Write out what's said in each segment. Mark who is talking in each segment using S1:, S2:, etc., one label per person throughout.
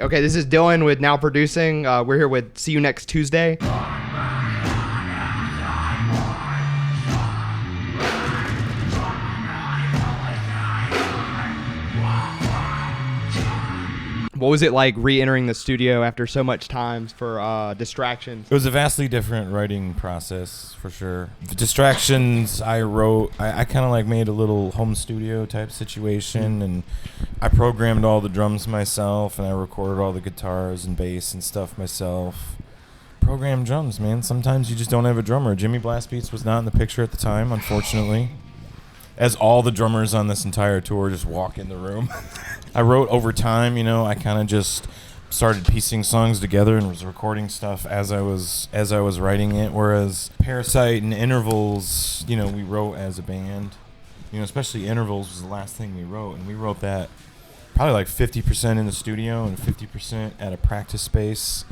S1: Okay, this is Dylan with Now Producing. We're here with See You Next Tuesday. What was it like re-entering the studio after so much time for Distractions?
S2: It was a vastly different writing process, for sure. The Distractions, I kind of like made a little home studio type situation, and I programmed all the drums myself, and I recorded all the guitars and bass and stuff myself. Programmed drums, man. Sometimes you just don't have a drummer. Jimmy Blastbeats was not in the picture at the time, unfortunately. As all the drummers on this entire tour just walk in the room. I wrote over time, I kind of just started piecing songs together and was recording stuff as I was writing it, whereas Parasite and Intervals, we wrote as a band. Especially Intervals was the last thing we wrote, and we wrote that probably like 50% in the studio and 50% at a practice space.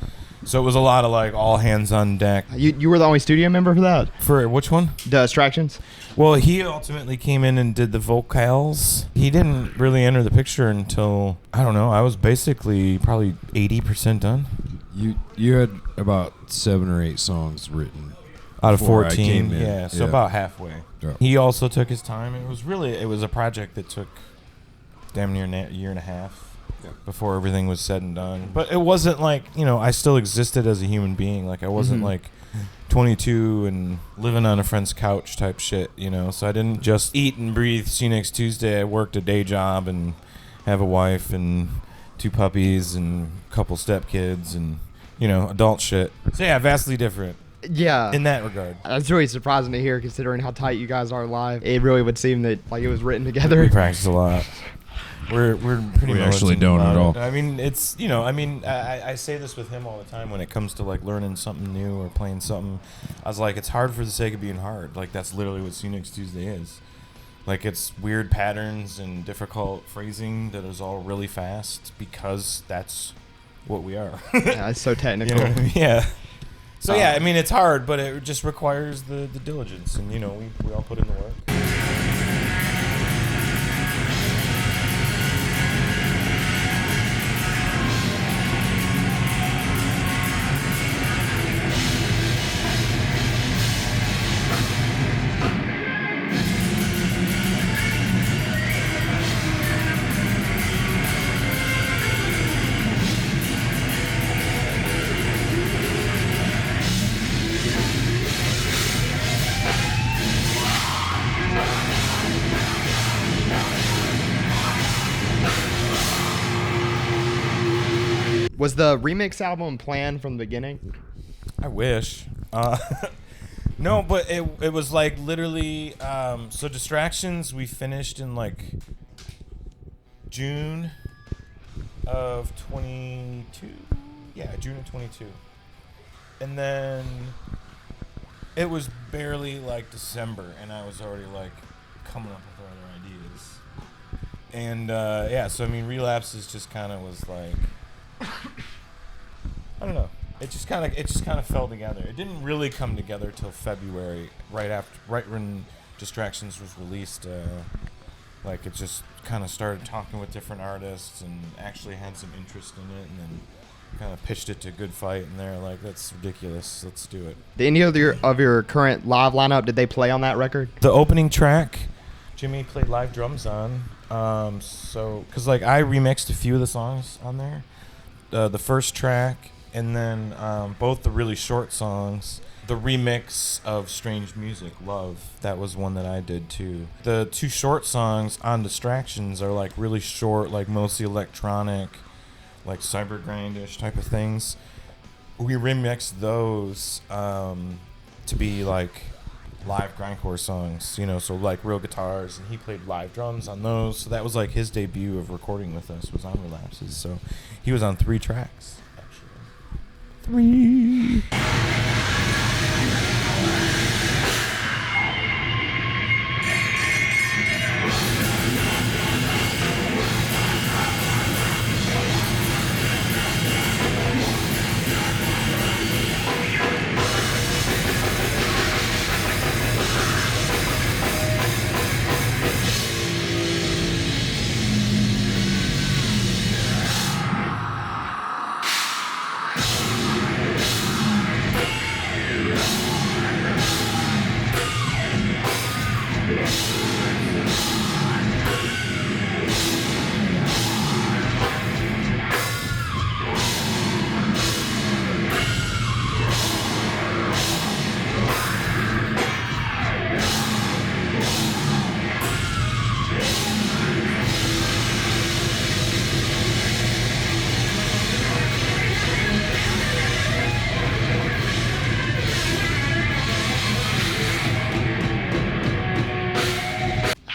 S2: So it was a lot of like all hands on deck.
S1: You were the only studio member for that?
S2: For which one?
S1: Distractions?
S2: Well, he ultimately came in and did the vocals. He didn't really enter the picture until, I don't know, I was basically probably 80% done.
S3: You had about 7 or 8 songs written.
S2: Out of 14, yeah, so
S3: yeah.
S2: About halfway.
S3: Yeah.
S2: He also took his time. It was a project that took damn near a year and a half. Yeah. Before everything was said and done. But it wasn't like, I still existed as a human being. Like, I wasn't like 22 and living on a friend's couch type shit, So I didn't just eat and breathe See You Next Tuesday. I worked a day job and have a wife and 2 puppies and a couple stepkids and, adult shit. So yeah, vastly different.
S1: Yeah.
S2: In that regard.
S1: That's really surprising to hear considering how tight you guys are live. It really would seem that like it was written together.
S2: We practice a lot. We're pretty.
S3: We actually don't at all.
S2: I mean, it's I say this with him all the time when it comes to like learning something new or playing something. I was like, it's hard for the sake of being hard. Like that's literally what See You Next Tuesday is. Like it's weird patterns and difficult phrasing that is all really fast because that's what we are.
S1: Yeah, it's so technical.
S2: Yeah. So yeah, I mean it's hard, but it just requires the diligence, and we all put in the work.
S1: Was the remix album planned from the beginning?
S2: I wish. No, but it was like literally. So Distractions we finished in like June of 22. Yeah, June of 22. And then it was barely like December, and I was already like coming up with other ideas. And so I mean, Relapses just kind of was like. I don't know. It just kind of fell together. It didn't really come together till February, right when Distractions was released. Like it just kind of started talking with different artists and actually had some interest in it, and then kind of pitched it to Good Fight, and they're like, "That's ridiculous. Let's do it."
S1: Any of your current live lineup, did they play on that record?
S2: The opening track, Jimmy played live drums on. So because like I remixed a few of the songs on there. The first track, and then both the really short songs. The remix of Strange Music, Love, that was one that I did too. The 2 short songs on Distractions are like really short, like mostly electronic, like cybergrind-ish type of things. We remixed those to be like live grindcore songs, so like real guitars, and he played live drums on those. So that was like his debut of recording with us was on Relapses. So he was on 3 tracks, actually. 3.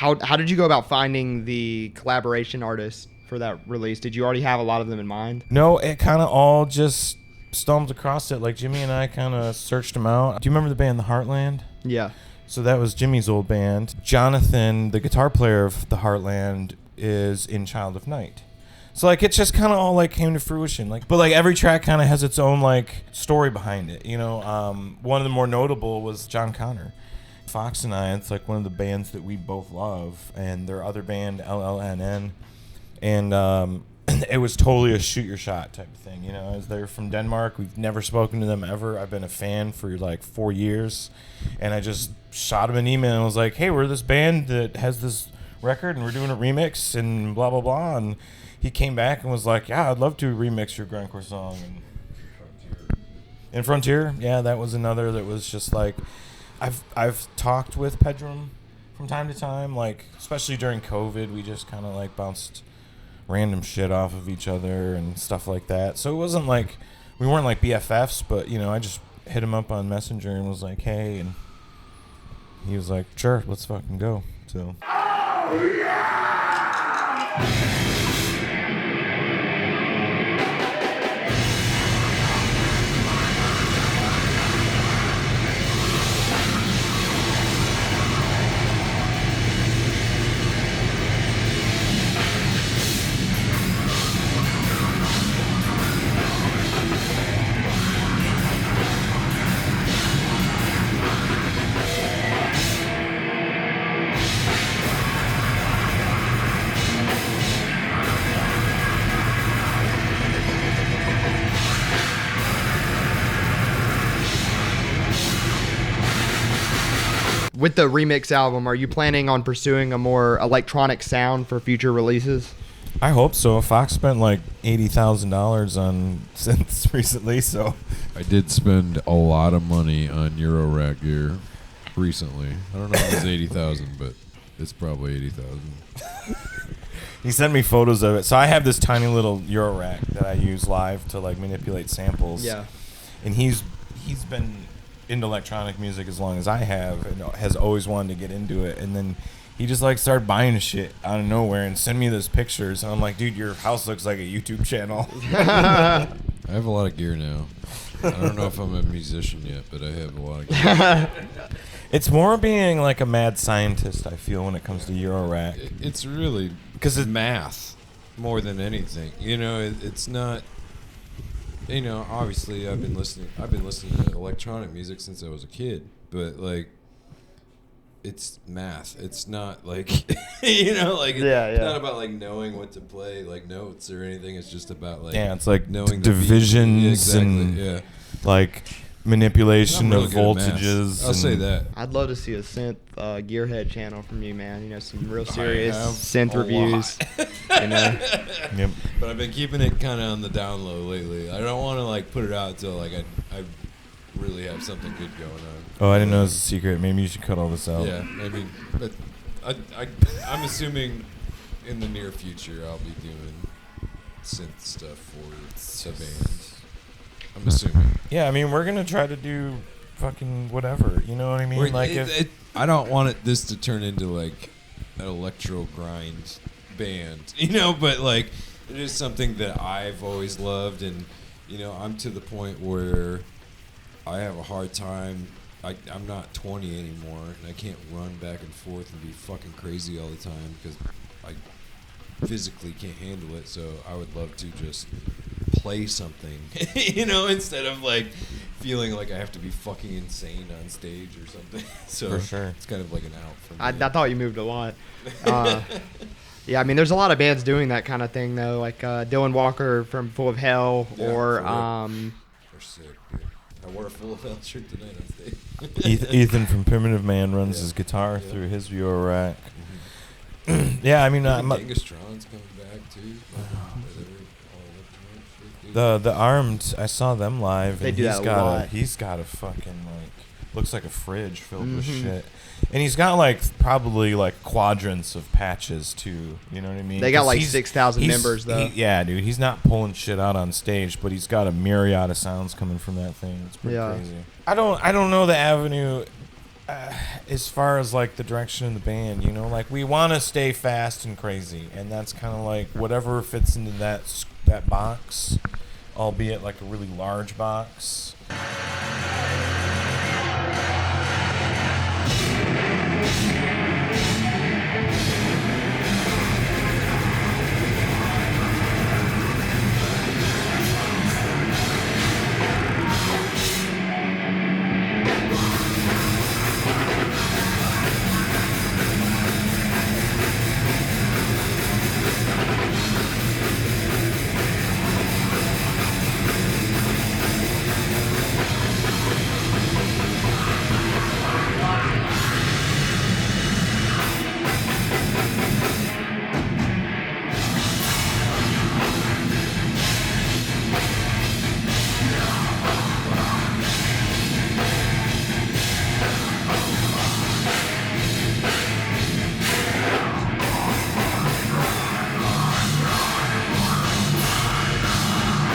S1: how did you go about finding the collaboration artists for that release? Did you already have a lot of them in mind?
S2: No, it kind of all just stumbled across it. Like Jimmy and I kind of searched them out. Do you remember the band The Heartland?
S1: Yeah.
S2: So that was Jimmy's old band. Jonathan, the guitar player of The Heartland, is in Child of Night. So like it just kind of all like came to fruition. Like, but like every track kind of has its own like story behind it. You know, one of the more notable was John Connor. Fox and I, it's like one of the bands that we both love, and their other band LLNN, and it was totally a shoot your shot type of thing. You know, as they're from Denmark, we've never spoken to them ever. I've been a fan for like 4 years, and I just shot him an email and was like, hey, we're this band that has this record and we're doing a remix and blah blah blah, and he came back and was like, yeah, I'd love to remix your grindcore song. And Frontier, yeah, that was another that was just like, I've talked with Pedram from time to time, like especially during COVID, we just kind of like bounced random shit off of each other and stuff like that. So it wasn't like, we weren't like BFFs, but you know, I just hit him up on Messenger and was like, hey, and he was like, sure, let's fucking go. So. Oh, yeah!
S1: With the remix album, are you planning on pursuing a more electronic sound for future releases?
S2: I hope so. Fox spent like $80,000 on synths recently, so
S3: I did spend a lot of money on Eurorack gear recently. I don't know if it's 80,000, but it's probably 80,000.
S2: He sent me photos of it. So I have this tiny little Eurorack that I use live to like manipulate samples.
S1: Yeah.
S2: And he's been into electronic music as long as I have, and has always wanted to get into it. And then he just like started buying shit out of nowhere and send me those pictures. And I'm like, dude, your house looks like a YouTube channel.
S3: I have a lot of gear now. I don't know if I'm a musician yet, but I have a lot of gear.
S2: It's more being like a mad scientist, I feel, when it comes to Eurorack.
S3: It's really because it's math more than anything. You know, it's not. You know, obviously, I've been listening to electronic music since I was a kid, but like, it's math. It's not like, you know, like it's not about like knowing what to play, like notes or anything. It's just about like
S2: it's like
S3: knowing
S2: divisions and like manipulation of voltages.
S3: I'll say that.
S1: I'd love to see a synth gearhead channel from you, man. You know, some real serious synth reviews. You know.
S2: Yep.
S3: But I've been keeping it kind of on the down low lately. I don't want to like put it out until like I really have something good going on.
S2: Oh, I didn't know it was a secret. Maybe you should cut all this out.
S3: Yeah, maybe. But I'm assuming in the near future I'll be doing synth stuff for the band. I'm assuming.
S2: Yeah, I mean, we're gonna try to do fucking whatever. You know what I mean?
S3: I don't want this to turn into like an electro grind band, you know. But like, it is something that I've always loved, and you know, I'm to the point where I have a hard time. I'm not 20 anymore, and I can't run back and forth and be fucking crazy all the time because I physically can't handle it. So I would love to just play something, you know, instead of like feeling like I have to be fucking insane on stage or something. So
S2: for sure,
S3: it's kind of like an out for me.
S1: I thought you moved a lot. Yeah, I mean, there's a lot of bands doing that kind of thing though, like Dylan Walker from Full of Hell, or
S3: They're sick, dude. I wore a Full of Hell shirt tonight on stage.
S2: Ethan from Primitive Man runs his guitar through his Eurorack. Mm-hmm. Yeah, I mean,
S3: Angastron's coming back too.
S2: The Armed, I saw them live.
S1: They
S2: and
S1: do that a lot.
S2: He's got a fucking like, looks like a fridge filled with shit. And he's got like probably like quadrants of patches too. You know what I mean?
S1: They got like 6,000 members though.
S2: Yeah, dude. He's not pulling shit out on stage, but he's got a myriad of sounds coming from that thing. It's pretty crazy. I don't know the avenue as far as like the direction of the band, like we want to stay fast and crazy, and that's kind of like whatever fits into that box, albeit like a really large box.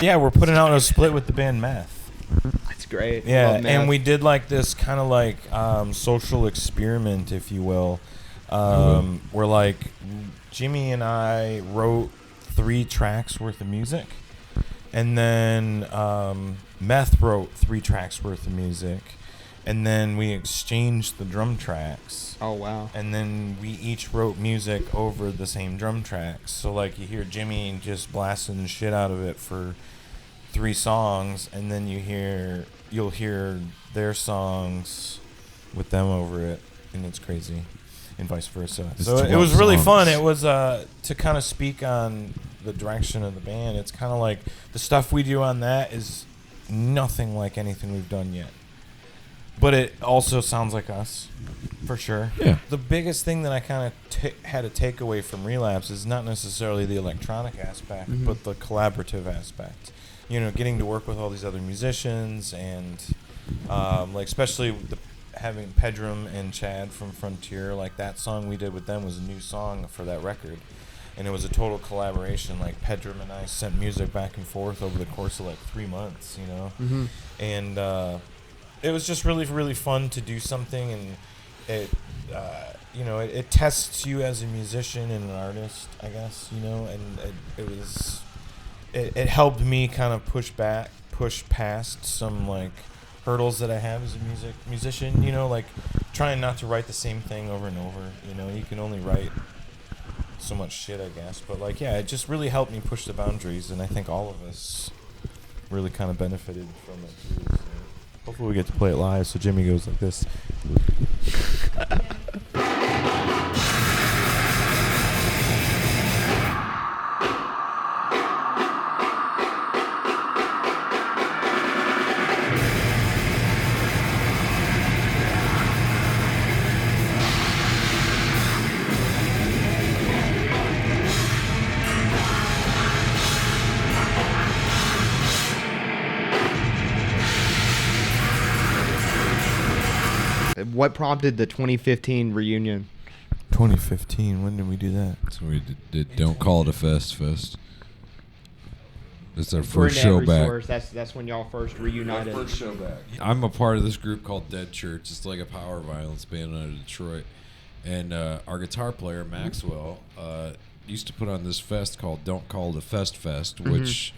S2: Yeah, we're putting out a split with the band Meth.
S1: That's great.
S2: Yeah,
S1: Love Meth.
S2: and we did like this kind of like social experiment, if you will. Where like Jimmy and I wrote 3 tracks worth of music, and then Meth wrote 3 tracks worth of music, and then we exchanged the drum tracks.
S1: Oh, wow.
S2: And then we each wrote music over the same drum tracks. So like you hear Jimmy just blasting the shit out of it for 3 songs, and then you'll hear their songs with them over it, and it's crazy, and vice versa.
S3: It's
S2: So it
S3: 12
S2: was really
S3: songs.
S2: fun. It was to kind of speak on the direction of the band. It's kind of like the stuff we do on that is nothing like anything we've done yet. But it also sounds like us, for sure.
S3: Yeah.
S2: The biggest thing that I kind of had to take away from Relapse is not necessarily the electronic aspect, but the collaborative aspect. Getting to work with all these other musicians, and like especially having Pedram and Chad from Frontier. Like that song we did with them was a new song for that record, and it was a total collaboration. Like Pedram and I sent music back and forth over the course of like 3 months, and it was just really, really fun to do something, and it, it tests you as a musician and an artist, I guess, and it helped me kind of push past some like hurdles that I have as a musician, like trying not to write the same thing over and over. You can only write so much shit, I guess, but like, yeah, it just really helped me push the boundaries, and I think all of us really kind of benefited from it too. So. Hopefully we get to play it live, so Jimmy goes like this.
S1: What prompted the 2015 reunion?
S2: 2015, when did we do that?
S3: So we did Don't Call It a Fest. That's our
S1: According
S3: first
S1: to
S3: show
S1: every
S3: back.
S1: source, that's when y'all first reunited.
S3: Our first show back. I'm a part of this group called Dead Church. It's like a power violence band out of Detroit. And our guitar player, Maxwell, used to put on this fest called Don't Call It a Fest, which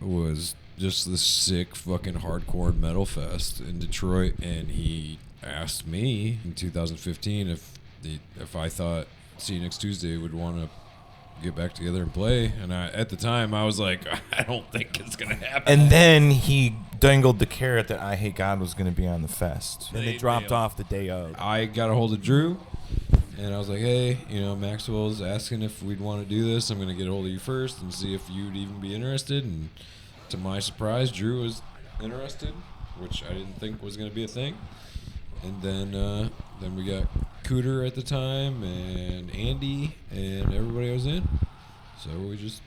S3: was just this sick fucking hardcore metal fest in Detroit. And he asked me in 2015 if I thought See You Next Tuesday would want to get back together and play. And at the time, I was like, I don't think it's going to happen.
S2: And then he dangled the carrot that I Hate God was going to be on the fest. And they dropped off the day of.
S3: I got a hold of Drew, and I was like, hey, Maxwell's asking if we'd want to do this. I'm going to get a hold of you first and see if you'd even be interested. And to my surprise, Drew was interested, which I didn't think was going to be a thing. And then we got Cooter at the time, and Andy, and everybody was in. So we just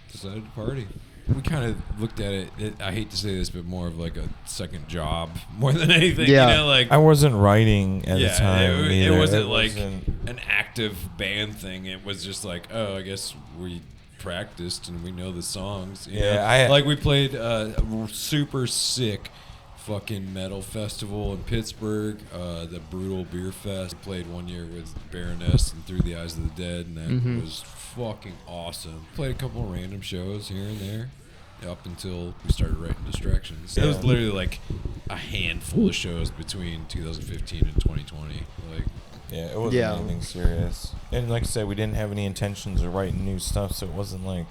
S3: decided to party. We kind of looked at it, I hate to say this, but more of like a second job more than anything.
S1: Yeah.
S2: I wasn't writing at the time.
S3: It wasn't like an active band thing. It was just like, oh, I guess we practiced and we know the songs. You know?
S2: I
S3: we played a super sick fucking metal festival in Pittsburgh, the Brutal Beer Fest. I played one year with Baroness and Through the Eyes of the Dead, and that was fucking awesome. Played a couple of random shows here and there up until we started writing Distractions. It was literally like a handful of shows between 2015 and 2020. Like,
S2: yeah, it wasn't anything serious. And like I said, we didn't have any intentions of writing new stuff, so it wasn't like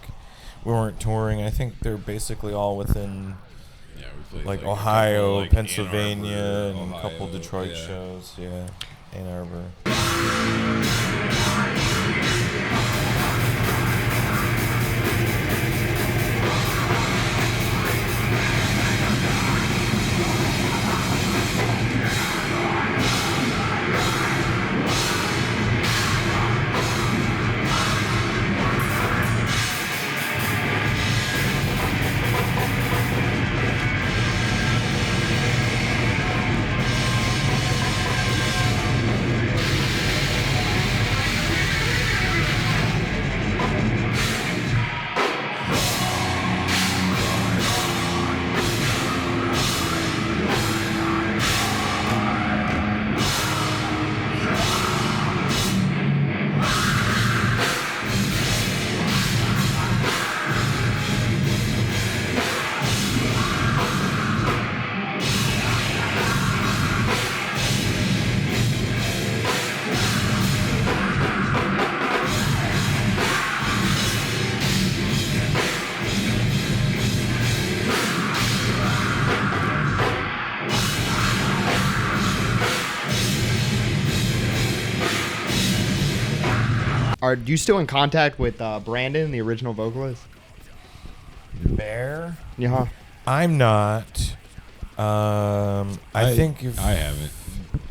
S2: we weren't touring. I think they're basically all within we played like Ohio, couple, Pennsylvania, and a couple Detroit shows. Yeah, Ann Arbor.
S1: Are you still in contact with Brandon, the original vocalist?
S2: Bear?
S1: Yeah.
S2: I'm not. I think if
S3: I haven't.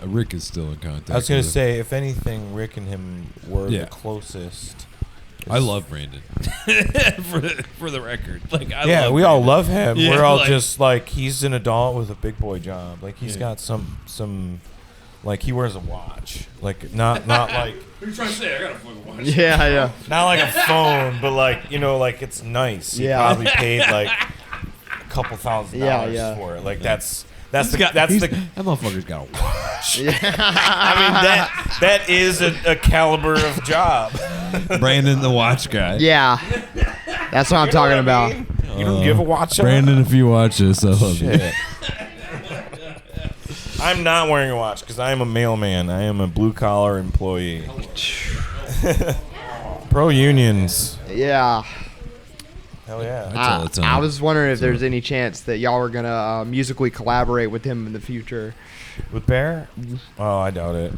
S3: Rick is still in contact.
S2: I was gonna say, if anything, Rick and him were the closest.
S3: I love Brandon. for the record, like
S2: we all love him.
S3: Yeah,
S2: we're all just like, he's an adult with a big boy job. Like he's got some. Like he wears a watch, like not like.
S3: What are you trying to say? I got a fucking watch.
S1: Yeah.
S2: Not like a phone, but like like it's nice. He probably paid like a couple $1,000 for it. Like that's that
S3: motherfucker's got a watch.
S2: I mean that is a caliber of job.
S3: Brandon, the watch guy.
S1: Yeah, that's what I'm talking about.
S2: You don't give a watch.
S3: Brandon, if you watch this, I love you.
S2: I'm not wearing a watch because I am a mailman. I am a blue-collar employee. Pro unions.
S1: Yeah.
S2: Hell yeah.
S1: I was wondering if there's any chance that y'all were going to musically collaborate with him in the future.
S2: With Bear? Oh, I doubt it.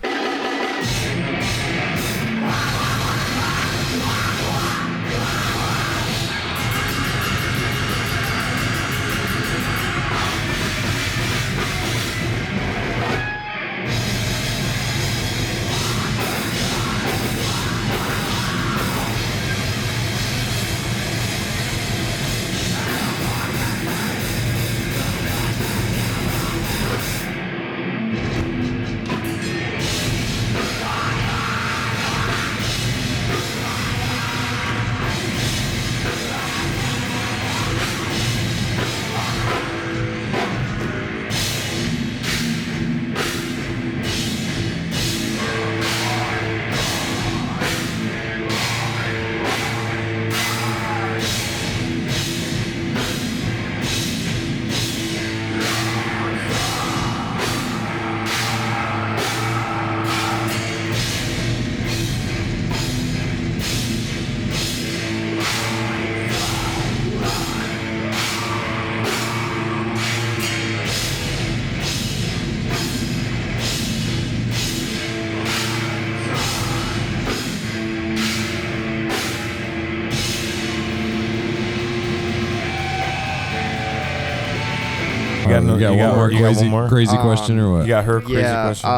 S3: You got one more crazy question or what?
S2: You got her crazy question?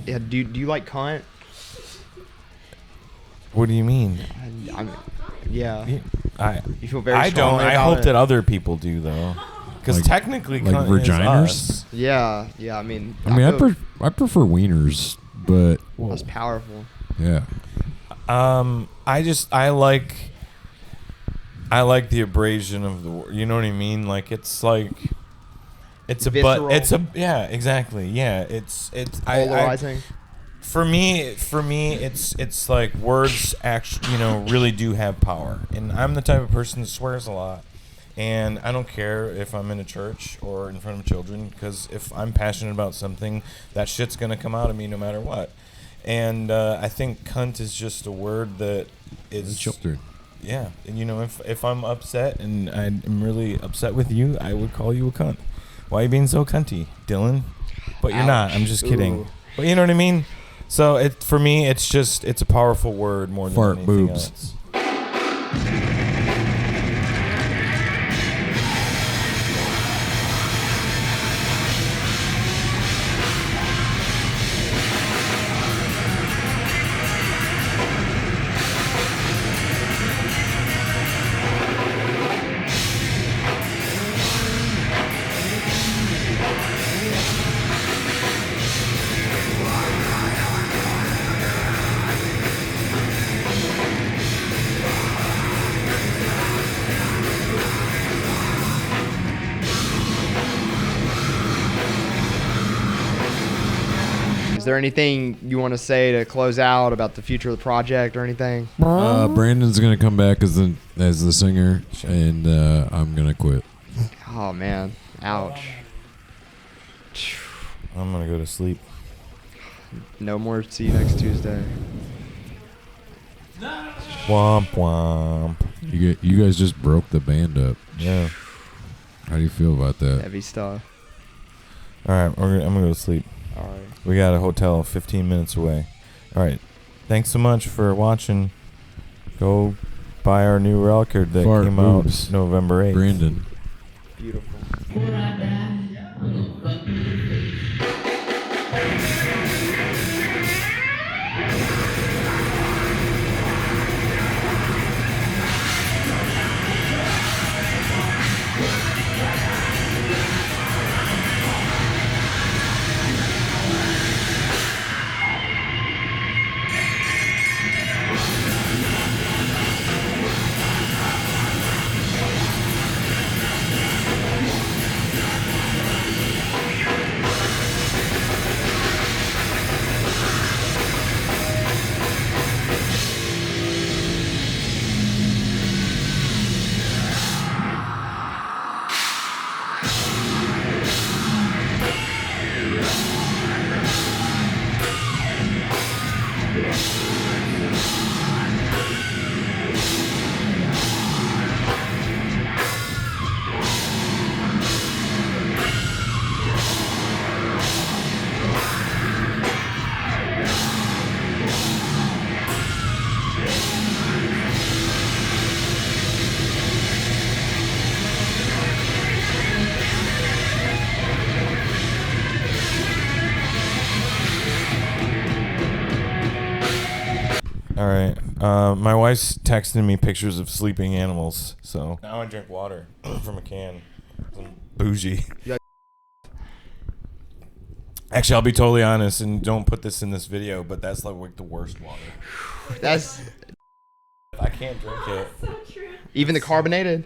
S1: Yeah. Do you like cunt?
S2: What do you mean?
S1: Yeah. You feel very
S2: I don't.
S1: strongly
S2: I
S1: about
S2: hope
S1: it?
S2: that other people do though, because technically,
S3: like
S2: cunt
S3: vaginers.
S2: is us.
S1: Yeah. I mean,
S3: I prefer wieners, but
S1: that's powerful.
S3: Yeah.
S2: I like the abrasion of the word. You know what I mean? Like it's like It's a
S1: visceral,
S2: yeah, exactly. Yeah, it's
S1: polarizing.
S2: For me, it's like words actually, really do have power. And I'm the type of person that swears a lot. And I don't care if I'm in a church or in front of children, because if I'm passionate about something, that shit's going to come out of me no matter what. And I think cunt is just a word that is...
S3: Children.
S2: Yeah. And, if I'm upset and I'm really upset with you, I would call you a cunt. Why are you being so cunty, Dylan? But you're not. I'm just kidding.
S1: Ooh.
S2: But you know what I mean? So for me, it's a powerful word more than
S3: Fart
S2: anything
S3: boobs.
S2: else.
S1: Is there anything you want to say to close out about the future of the project or anything?
S3: Brandon's gonna come back as the singer, and I'm gonna quit.
S1: Oh man, ouch.
S2: I'm going to go to sleep.
S1: No more See You Next Tuesday.
S2: Womp womp.
S3: You guys just broke the band up.
S2: Yeah.
S3: How do you feel about that?
S1: Heavy stuff.
S2: All right, I'm going to go to sleep.
S1: All right.
S2: We got a hotel 15 minutes away. All right. Thanks so much for watching. Go buy our new record that
S3: Fart
S2: came
S3: boobs.
S2: out November 8th.
S3: Brandon.
S1: Beautiful.
S2: All right. My wife's texting me pictures of sleeping animals, so now I drink water from a can. I'm bougie.
S1: Yeah.
S2: Actually, I'll be totally honest, and don't put this in this video, but that's like the worst water.
S1: That's
S2: I can't drink it.
S4: So true.
S1: even the carbonated.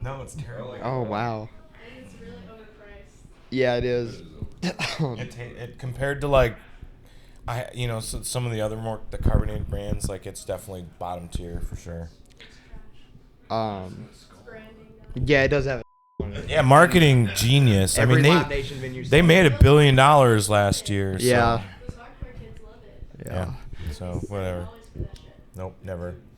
S2: No, it's terrible.
S1: Oh wow.
S4: And it's really overpriced.
S1: Yeah, it is.
S2: It compared to like, so some of the other the carbonated brands, like it's definitely bottom tier for sure.
S4: Branding.
S1: Yeah, it does have.
S2: Yeah, marketing genius.
S1: Every
S2: I mean,
S1: Live Nation venue
S2: they made $1 billion last year. So,
S1: Yeah.
S4: Those hardcore kids love it.
S1: Yeah.
S2: So whatever.
S4: Always for that shit.
S2: Nope, never.